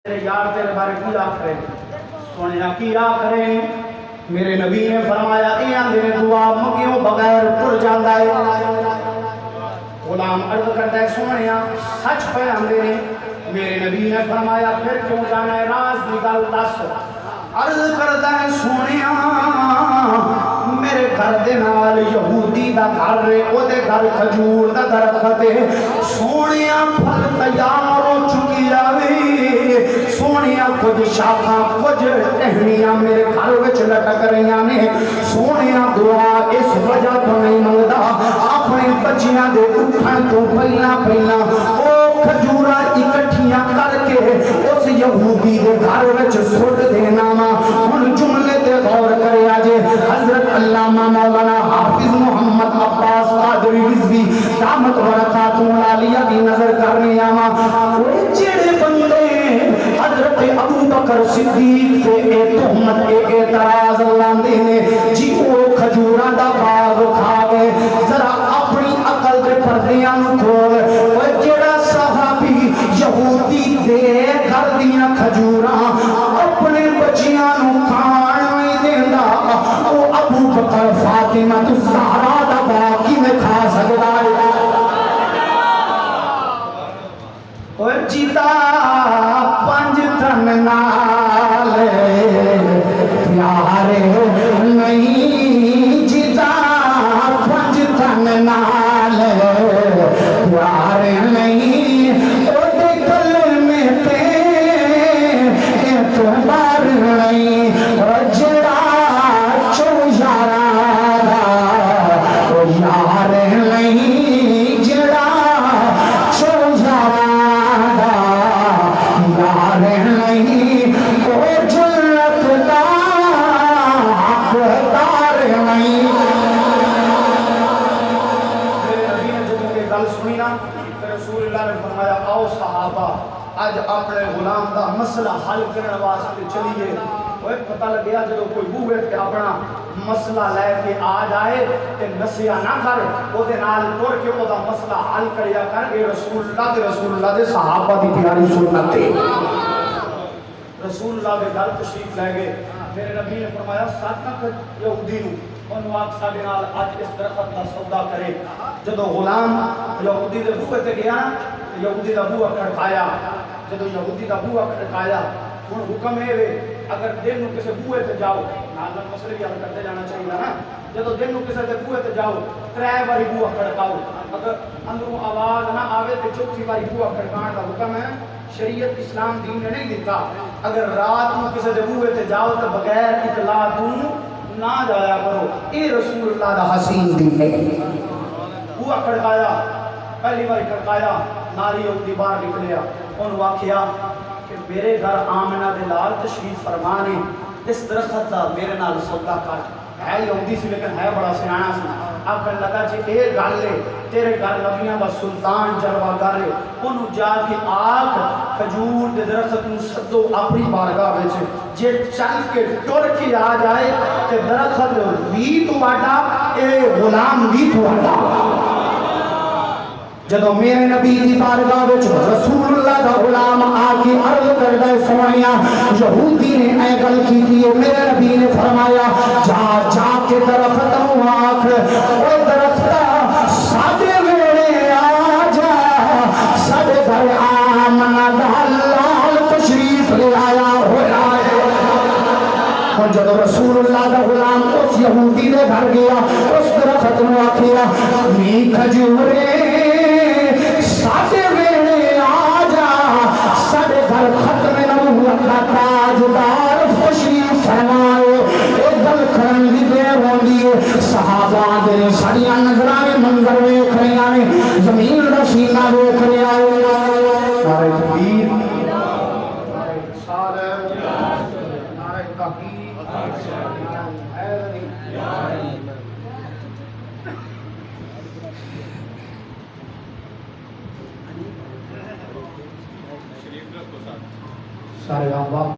یار تیرے بارے کی آخرے سونے کی آخرے میرے نبی نے فرمایا اے اندھے دعا مگیوں بغیر ٹر جاندہ ہے۔ غلام عرض کرتا ہے سونے سچ پہ اندھے نے میرے نبی نے فرمایا پھر کیوں جانا ہے راز نگل دس عرض کرتا ہے سونے میرے گھر دے نال یہودی دا گھر رہے او دے گھر کھجور دا درخت ہے سونیاں پھل تیار ہو چکی راوی سونیاں کچھ شاخاں کچھ ٹہنیاں میرے گھر وچ لٹک رہیاں نے سونیاں دعا اس وجہ تو نہیں منگدا اپنے بچیاں دے اٹھن تو پہلا او کھجوراں اکٹھیاں کر کے اس یہودی دے گھر وچ سٹ دینا وا ہن جملے تے غور کرے اجے حضرت علامہ مولانا حافظ محمد عباس قادری رضوی دامت برکاتہ عالیہ دی نظر کرنے آواں اوے جڑے بندے حضرت ابو بکر صدیق تے اے تہمت اے اعتراض لاندے نے جی او کھجوراں دا باغ کھاوے ذرا اپنی عقل دے پردیاں نوں کھول اوے جڑا صحابی یہودی دے گھر دیاں کھجوراں اپنے بچیاں نوں کھان نہیں دیندا او ابو بکر فاطمہ الزہرا دا باغ کیویں کھا سکدا ہے اوے جیتا پنج تن نال پیارے نہیں جیتا پنج تن نال پیارے نہیں او دے کلمے تے اعتبار نہیں جڑا چو یاراں دا او یار نہیں جڑا چو یاراں دا یار نہیں او جنت دا حقدار نہیں گل سنی نا رسول اللہ نے فرمایا آؤ صحابہ آج اپنے غلام دا مسئلہ حل کرنے واسطے چلیے وہ پتہ لگیا جب کوئی بوئے کہ اپنا مسئلہ لے کے آ جائے کہ نسیہ نہ کر وہ دے نال ٹر کے وہ دا مسئلہ حل کریا کر اے رسول اللہ دے صحابہ دی پیاری سنت ہے رسول اللہ دے گھر تشریف لے گئے میرے نبی نے فرمایا ساتھ تک یہودی نوں انہوں آگ ساڑھے نال آج اس درخت کا سودا کرے جدو غلام یہودی دے بوئے تے گیا یہودی دا بوہ کھڑکایا جدو یہودی دا بوہ کھڑکایا ان حکم ہے اگر دن نو کسے بوئے تے جاؤ نازل مسئلے بھی حل کرتے جانا چاہیے نا جدو دن نو کسے تے بوئے تے جاؤ ترائے باری بوہ کھڑکاؤ اگر اندروں آواز نہ آوے تے چوتھی باری بوہ کھڑکان دا حکم ہے شریعت اسلام دین نے نہیں دیتا اگر رات نو کسے تے بوئے تے جاؤ تے بغیر اطلاع دوں نہ جایا کرو اے رسول اللہ دا حسین دین ہے بوہ کھڑکایا پہلی باری کھڑکایا ناری یہودی باہر نکلیا ان واقعہ کہ میرے گھر آمنہ دے لال تشریف فرمانے اس درخت دا میرے نال سودا کر ہے یہودی سی لیکن ہے بڑا سیانا سی اب کہنے لگا جی اے گل لے تیرے گھر نبیاں دا سلطان جلوہ گر ہے انہوں جا کے آگ کھجور دے درخت نوں سدو اپنی بارگاہ وچ جے چل کے ٹر کے آ جائے تے درخت بھی تو واٹا اے غلام بھی تو واٹا جدو میرے نبی دی بارگاہ وچ رسول اللہ دا غلام آ کے عرض کردا ہے سونیا یہودی نے اے گل کیتی ہے میرے نبی نے فرمایا جا کے درخت نوں آکھ او درخت ساڈے ویلے آ جا ساڈے گھر آمنہ دا لال تشریف لے آیا ہوا ہے اور جب رسول اللہ دا غلام اس یہودی دے گھر گیا اس درخت نوں آکھیا می کھجورے ساڈے ویلے آ جا ساڈے گھر ختم نبوت دا تاجدار تشریف فرمائے ایک گل کرن دی دیر ہوندی ہے صحابہ دے ساڈیاں نظراں وچ منظر ویکھ رہیاں نے زمین دا سینہ ویکھ رہیا ہے نعرہ تکبیر نعرہ رسالت نعرہ تحقیق نعرہ حیدری سارے